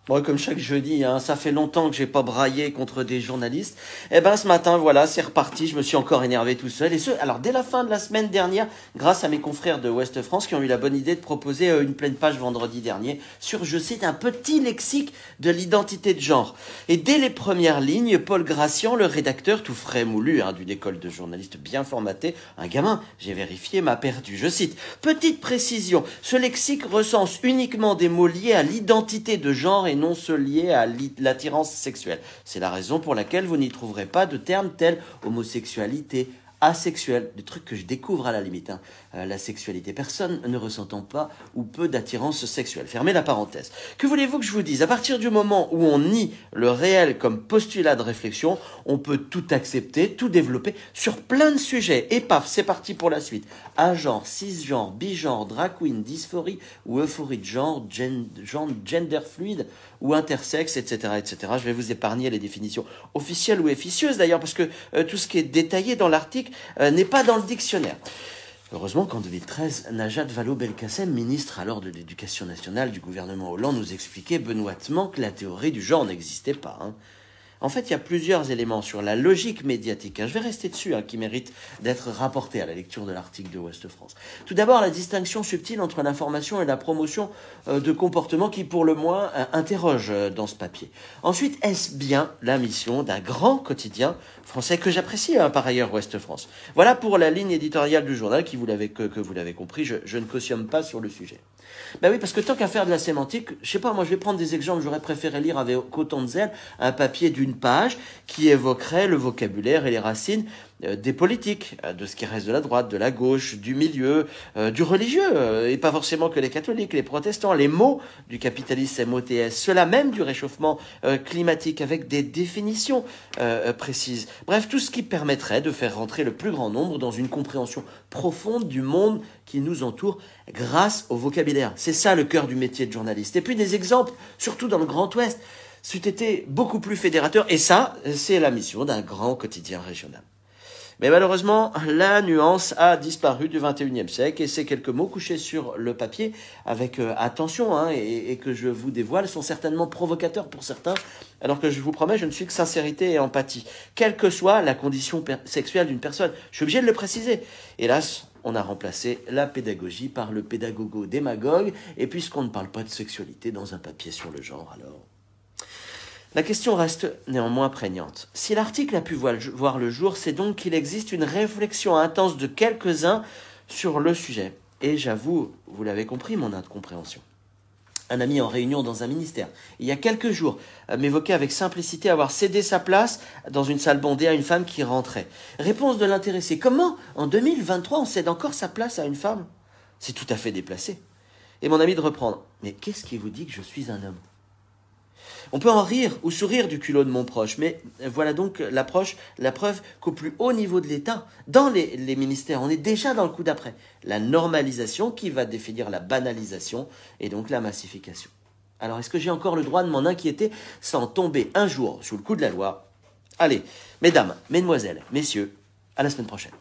Bon, comme chaque jeudi, hein, ça fait longtemps que j'ai pas braillé contre des journalistes. Eh ben, ce matin, voilà, c'est reparti. Je me suis encore énervé tout seul. Alors, dès la fin de la semaine dernière, grâce à mes confrères de Ouest France qui ont eu la bonne idée de proposer une pleine page vendredi dernier sur, je cite, un petit lexique de l'identité de genre. Et dès les premières lignes, Paul Gracian, le rédacteur tout frais moulu, hein, d'une école de journalistes bien formatée, un gamin, j'ai vérifié, m'a perdu. Je cite, petite précision, ce lexique recense uniquement des mots liés à l'identité de genre et non ceux liés à l'attirance sexuelle. C'est la raison pour laquelle vous n'y trouverez pas de termes tels homosexualité, asexuel, des trucs que je découvre à la limite, hein. La sexualité, personne ne ressentant pas ou peu d'attirance sexuelle. Fermez la parenthèse. Que voulez-vous que je vous dise? À partir du moment où on nie le réel comme postulat de réflexion, on peut tout accepter, tout développer sur plein de sujets. Et paf, c'est parti pour la suite. Agenre, cisgenre, bigenre, drag queen, dysphorie ou euphorie de genre, gender fluide ou intersexe, etc., etc. Je vais vous épargner les définitions officielles ou officieuses d'ailleurs, parce que tout ce qui est détaillé dans l'article n'est pas dans le dictionnaire. Heureusement qu'en 2013, Najat Vallaud-Belkacem, ministre alors de l'Éducation nationale du gouvernement Hollande, nous expliquait benoîtement que la théorie du genre n'existait pas, hein. En fait, il y a plusieurs éléments sur la logique médiatique, hein, je vais rester dessus, hein, qui méritent d'être rapportés à la lecture de l'article de Ouest France. Tout d'abord, la distinction subtile entre l'information et la promotion de comportements qui, pour le moins, interrogent dans ce papier. Ensuite, est-ce bien la mission d'un grand quotidien français que j'apprécie, hein, par ailleurs, Ouest France? Voilà pour la ligne éditoriale du journal qui, que vous l'avez compris, je ne cautionne pas sur le sujet. Ben oui, parce que tant qu'à faire de la sémantique, je sais pas, moi je vais prendre des exemples, j'aurais préféré lire avec autant de zèle un papier d'une page qui évoquerait le vocabulaire et les racines des politiques, de ce qui reste de la droite, de la gauche, du milieu, du religieux, et pas forcément que les catholiques, les protestants, les mots du capitalisme MOTS, ceux-là même du réchauffement climatique, avec des définitions précises. Bref, tout ce qui permettrait de faire rentrer le plus grand nombre dans une compréhension profonde du monde qui nous entoure grâce au vocabulaire. C'est ça le cœur du métier de journaliste. Et puis des exemples, surtout dans le Grand Ouest, c'eût été beaucoup plus fédérateur, et ça, c'est la mission d'un grand quotidien régional. Mais malheureusement, la nuance a disparu du 21e siècle et ces quelques mots couchés sur le papier avec attention, hein, et que je vous dévoile sont certainement provocateurs pour certains, alors que je vous promets, je ne suis que sincérité et empathie, quelle que soit la condition sexuelle d'une personne. Je suis obligé de le préciser. Hélas, on a remplacé la pédagogie par le pédagogo-démagogue, et puisqu'on ne parle pas de sexualité dans un papier sur le genre, alors... La question reste néanmoins prégnante. Si l'article a pu voir le jour, c'est donc qu'il existe une réflexion intense de quelques-uns sur le sujet. Et j'avoue, vous l'avez compris, mon incompréhension. Un ami en réunion dans un ministère, il y a quelques jours, m'évoquait avec simplicité avoir cédé sa place dans une salle bondée à une femme qui rentrait. Réponse de l'intéressé. Comment, en 2023, on cède encore sa place à une femme? C'est tout à fait déplacé. Et mon ami de reprendre. Mais qu'est-ce qui vous dit que je suis un homme? On peut en rire ou sourire du culot de mon proche, mais voilà donc la preuve qu'au plus haut niveau de l'État, dans les ministères, on est déjà dans le coup d'après. La normalisation qui va définir la banalisation et donc la massification. Alors est-ce que j'ai encore le droit de m'en inquiéter sans tomber un jour sous le coup de la loi? Allez, mesdames, mesdemoiselles, messieurs, à la semaine prochaine.